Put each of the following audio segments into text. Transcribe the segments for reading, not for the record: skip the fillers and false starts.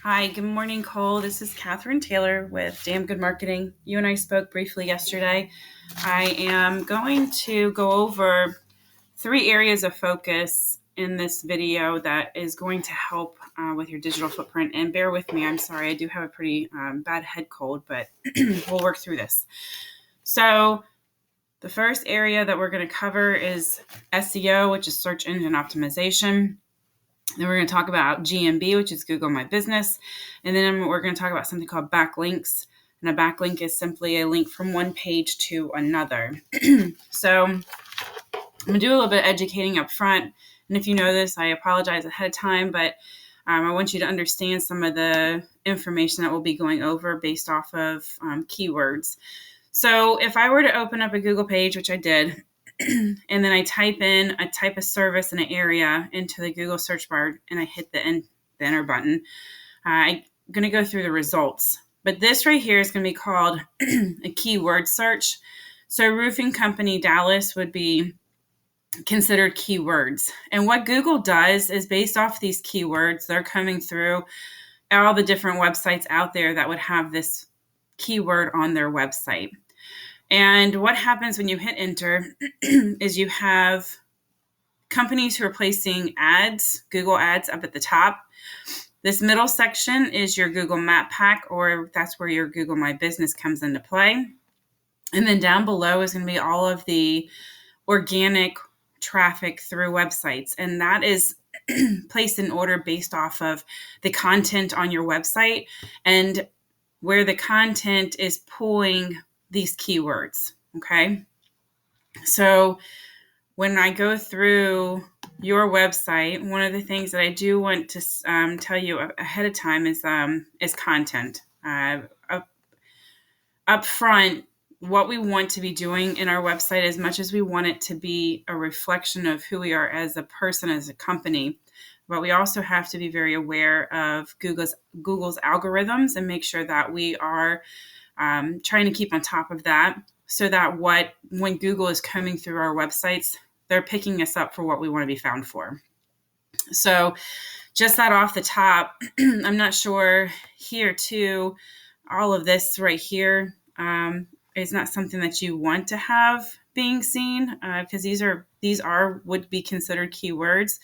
Hi, good morning, Cole. This is Catherine Taylor with Damn Good Marketing. You and I spoke briefly yesterday. I am going to go over 3 areas of focus in this video that is going to help with your digital footprint. And bear with me, I'm sorry, I do have a pretty bad head cold, but we'll work through this. So, the first area that we're going to cover is SEO, which is search engine optimization. Then we're going to talk about GMB, which is Google My Business. And then we're going to talk about something called backlinks. And a backlink is simply a link from one page to another. So I'm going to do a little bit of educating up front. And if you know this, I apologize ahead of time, but I want you to understand some of the information that we'll be going over based off of keywords. So if I were to open up a Google page, which I did, and then I type a service in an area into the Google search bar and I hit the enter button, I'm going to go through the results. But this right here is going to be called a keyword search. So roofing company Dallas would be considered keywords. And what Google does is based off these keywords, they're coming through all the different websites out there that would have this keyword on their website. And what happens when you hit enter is you have companies who are placing ads, Google ads up at the top. This middle section is your Google Map Pack, or that's where your Google My Business comes into play. And then down below is going to be all of the organic traffic through websites. And that is placed in order based off of the content on your website and where the content is pulling these keywords. Okay. So when I go through your website, one of the things that I do want to tell you ahead of time is content. Up front, what we want to be doing in our website, as much as we want it to be a reflection of who we are as a person, as a company, but we also have to be very aware of Google's algorithms and make sure that we are trying to keep on top of that, so that when Google is coming through our websites, they're picking us up for what we want to be found for. So just that off the top, I'm not sure here too, all of this right here is not something that you want to have being seen, because these would be considered keywords,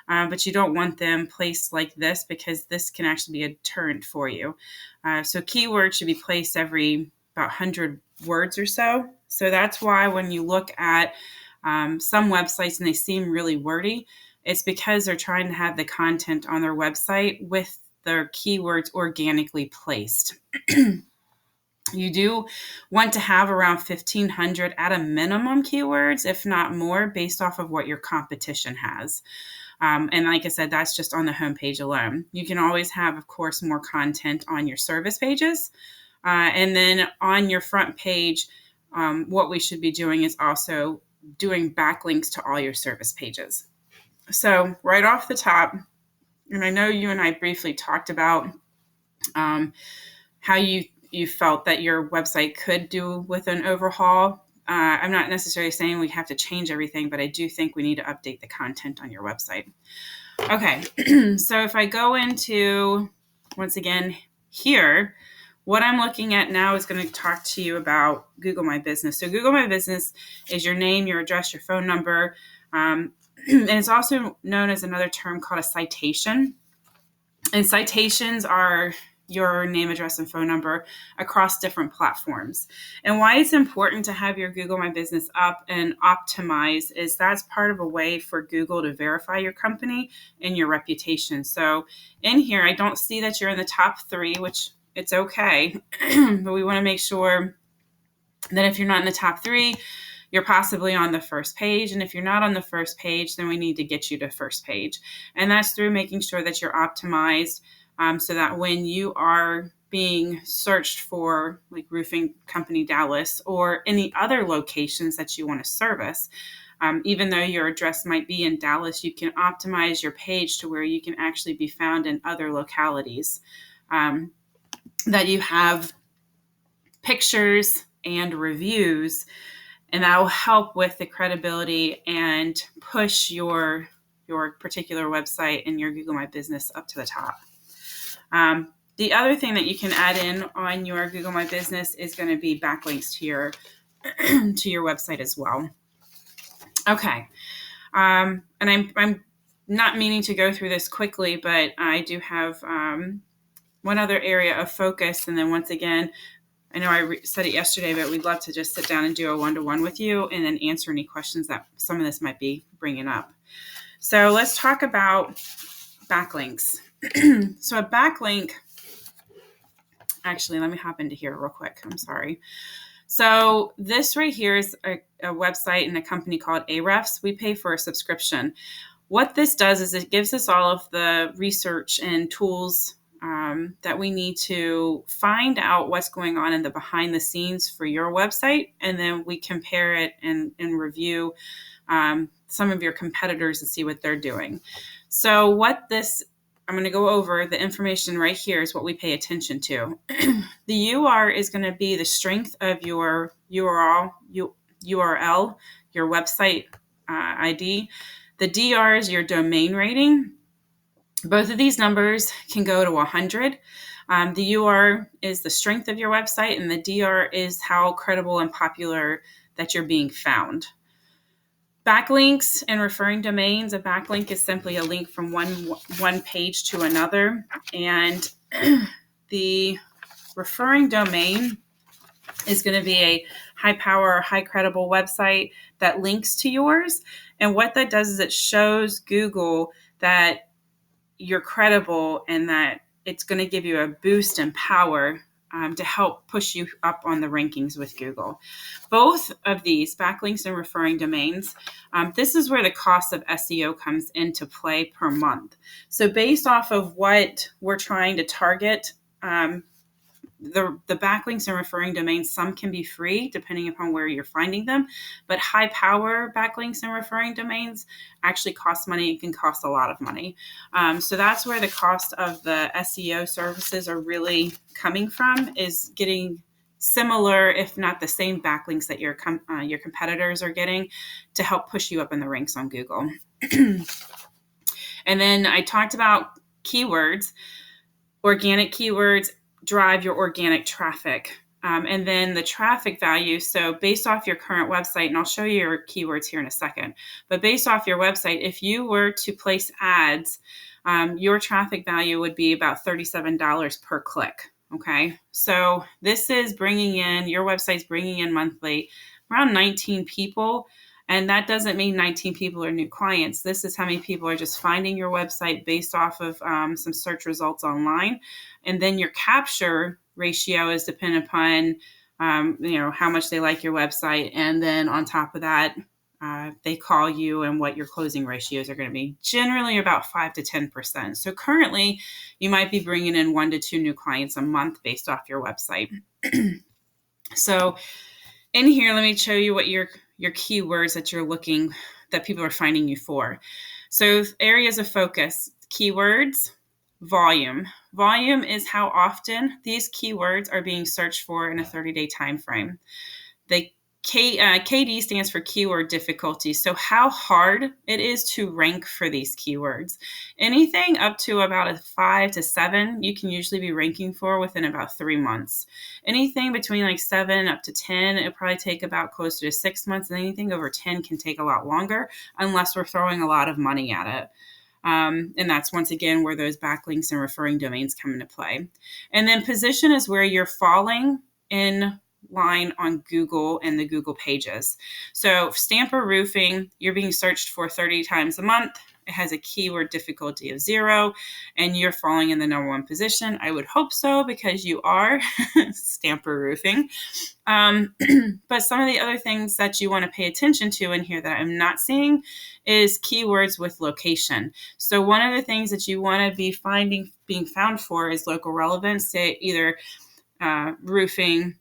but you don't want them placed like this, because this can actually be a deterrent for you. So keywords should be placed every about 100 words or so. So that's why when you look at some websites and they seem really wordy, it's because they're trying to have the content on their website with their keywords organically placed. You do want to have around 1,500 at a minimum keywords, if not more, based off of what your competition has. And like I said, that's just on the homepage alone. You can always have, of course, more content on your service pages. And then on your front page, what we should be doing is also doing backlinks to all your service pages. So right off the top, and I know you and I briefly talked about how you felt that your website could do with an overhaul. I'm not necessarily saying we have to change everything, but I do think we need to update the content on your website. Okay, so if I go into, once again, here, what I'm looking at now is going to talk to you about Google My Business. So Google My Business is your name, your address, your phone number, and it's also known as another term called a citation. And citations are your name, address, and phone number across different platforms. And why it's important to have your Google My Business up and optimize is that's part of a way for Google to verify your company and your reputation. So in here, I don't see that you're in the top 3, which it's okay, but we want to make sure that if you're not in the top 3, you're possibly on the first page. And if you're not on the first page, then we need to get you to first page. And that's through making sure that you're optimized, so that when you are being searched for, like roofing company Dallas or any other locations that you want to service, even though your address might be in Dallas, you can optimize your page to where you can actually be found in other localities, that you have pictures and reviews, and that will help with the credibility and push your particular website and your Google My Business up to the top. The other thing that you can add in on your Google My Business is going to be backlinks to your to your website as well. Okay, and I'm not meaning to go through this quickly, but I do have one other area of focus, and then once again, I know I said it yesterday, but we'd love to just sit down and do a one-to-one with you and then answer any questions that some of this might be bringing up. So let's talk about backlinks. So a backlink, actually, let me hop into here real quick. I'm sorry. So this right here is a website and a company called Ahrefs. We pay for a subscription. What this does is it gives us all of the research and tools that we need to find out what's going on in the behind the scenes for your website. And then we compare it and review some of your competitors to see what they're doing. So I'm going to go over the information right here is what we pay attention to. The UR is going to be the strength of your URL, your website ID. The DR is your domain rating. Both of these numbers can go to 100. The UR is the strength of your website, and the DR is how credible and popular that you're being found. Backlinks and referring domains. A backlink is simply a link from one page to another, and the referring domain is going to be a high power, high credible website that links to yours. And what that does is it shows Google that you're credible and that it's going to give you a boost in power to help push you up on the rankings with Google. Both of these, backlinks and referring domains, this is where the cost of SEO comes into play per month. So based off of what we're trying to target, the backlinks and referring domains, some can be free depending upon where you're finding them, but high power backlinks and referring domains actually cost money and can cost a lot of money. So that's where the cost of the SEO services are really coming from, is getting similar, if not the same backlinks that your competitors are getting to help push you up in the ranks on Google. And then I talked about keywords. Organic keywords drive your organic traffic. And then the traffic value. So based off your current website, and I'll show you your keywords here in a second, but based off your website, if you were to place ads, your traffic value would be about $37 per click. Okay. So this is your website's bringing in monthly around 19 people. And that doesn't mean 19 people are new clients. This is how many people are just finding your website based off of some search results online. And then your capture ratio is dependent upon, how much they like your website. And then on top of that, they call you and what your closing ratios are going to be, generally about 5 to 10%. So currently, you might be bringing in 1 to 2 new clients a month based off your website. So in here, let me show you what your keywords that people are finding you for. So areas of focus, keywords, volume. Volume is how often these keywords are being searched for in a 30-day time frame. The KD stands for keyword difficulty. So how hard it is to rank for these keywords. Anything up to about a 5 to 7, you can usually be ranking for within about 3 months. Anything between like 7 up to 10, it'll probably take about closer to 6 months. And anything over 10 can take a lot longer unless we're throwing a lot of money at it. And that's once again where those backlinks and referring domains come into play. And then position is where you're falling in line on Google and the Google pages. So Stamper Roofing, you're being searched for 30 times a month. It has a keyword difficulty of 0, and you're falling in the number 1 position. I would hope so, because you are Stamper Roofing. But some of the other things that you want to pay attention to in here that I'm not seeing is keywords with location. So one of the things that you want to be being found for is local relevance, say either roofing,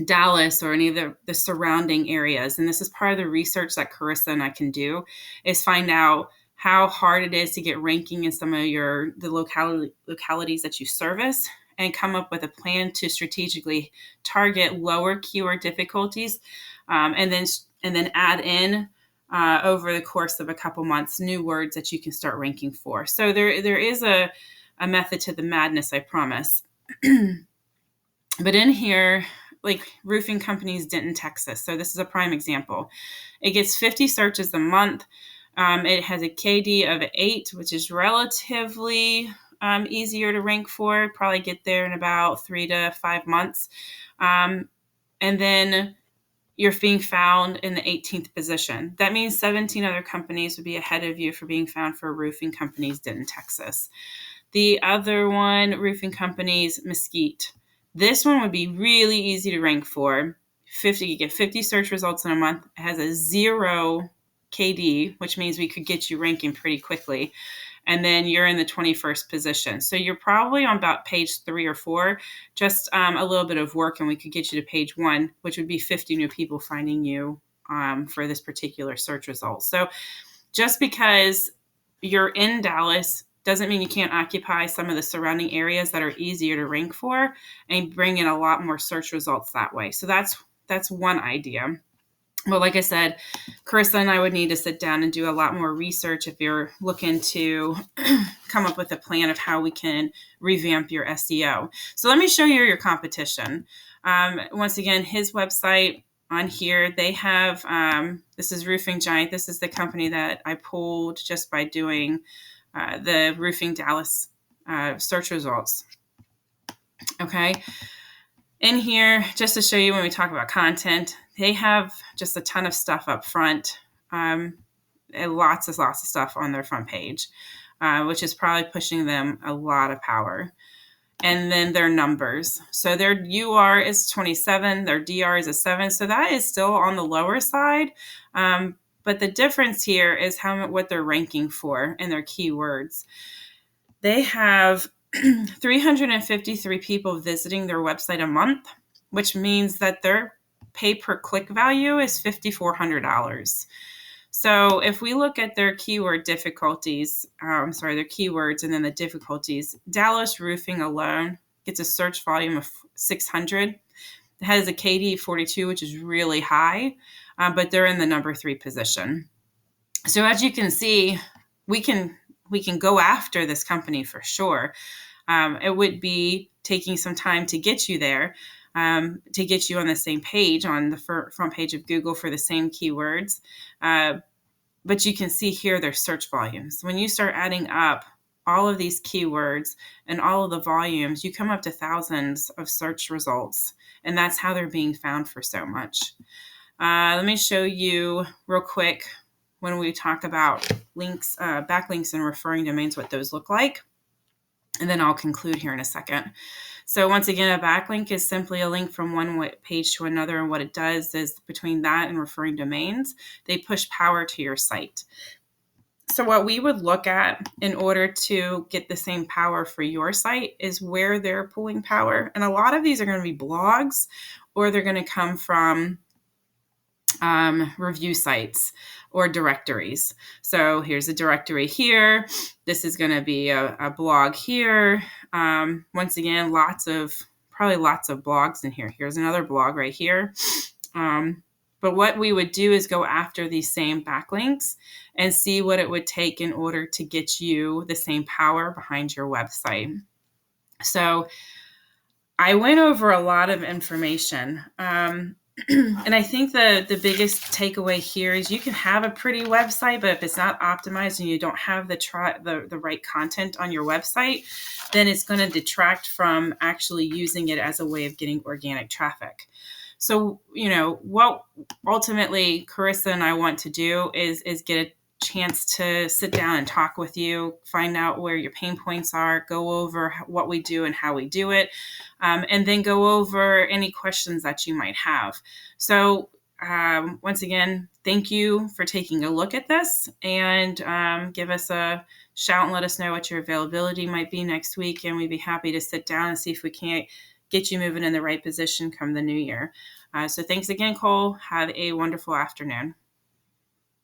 Dallas, or any of the surrounding areas. And this is part of the research that Carissa and I can do, is find out how hard it is to get ranking in some of the localities that you service, and come up with a plan to strategically target lower keyword difficulties, and then add in over the course of a couple months new words that you can start ranking for. So there is a a method to the madness, I promise. But in here, like Roofing Companies Denton, Texas. So this is a prime example. It gets 50 searches a month. It has a KD of 8, which is relatively easier to rank for. Probably get there in about 3 to 5 months. And then you're being found in the 18th position. That means 17 other companies would be ahead of you for being found for Roofing Companies Denton, Texas. The other one, Roofing Companies Mesquite. This one would be really easy to rank for. You get 50 search results in a month. It has a 0 KD, which means we could get you ranking pretty quickly. And then you're in the 21st position. So you're probably on about page 3 or 4, just a little bit of work, and we could get you to page 1, which would be 50 new people finding you for this particular search result. So just because you're in Dallas doesn't mean you can't occupy some of the surrounding areas that are easier to rank for and bring in a lot more search results that way. So that's one idea. But like I said, Carissa and I would need to sit down and do a lot more research if you're looking to come up with a plan of how we can revamp your SEO. So let me show you your competition. Once again, his website on here, they have, this is Roofing Giant. This is the company that I pulled just by doing the Roofing Dallas search results. Okay. In here, just to show you when we talk about content, they have just a ton of stuff up front, and lots of stuff on their front page, which is probably pushing them a lot of power. And then their numbers. So their UR is 27, their DR is a 7. So that is still on the lower side. But the difference here is what they're ranking for and their keywords. They have 353 people visiting their website a month, which means that their pay per click value is $5,400. So if we look at their keyword difficulties, their keywords and then the difficulties, Dallas Roofing alone gets a search volume of 600. It has a KD 42, which is really high, but they're in the number 3 position. So as you can see, we can go after this company for sure. It would be taking some time to get you there, to get you on the same page on the front page of Google for the same keywords. But you can see here their search volumes. When you start adding up all of these keywords and all of the volumes, you come up to thousands of search results. And that's how they're being found for so much. Let me show you real quick when we talk about links, backlinks and referring domains, what those look like. And then I'll conclude here in a second. So once again, a backlink is simply a link from one page to another. And what it does is between that and referring domains, they push power to your site. So what we would look at in order to get the same power for your site is where they're pulling power. And a lot of these are going to be blogs, or they're going to come from review sites or directories. So here's a directory here. This is going to be a blog here. Once again, probably lots of blogs in here. Here's another blog right here. But what we would do is go after these same backlinks and see what it would take in order to get you the same power behind your website. So I went over a lot of information. And I think the biggest takeaway here is you can have a pretty website, but if it's not optimized and you don't have the right content on your website, then it's going to detract from actually using it as a way of getting organic traffic. So, what ultimately Carissa and I want to do is get a chance to sit down and talk with you, find out where your pain points are, go over what we do and how we do it, and then go over any questions that you might have. So once again, thank you for taking a look at this, and give us a shout and let us know what your availability might be next week, and we'd be happy to sit down and see if we can't get you moving in the right position come the new year. So thanks again, Cole. Have a wonderful afternoon.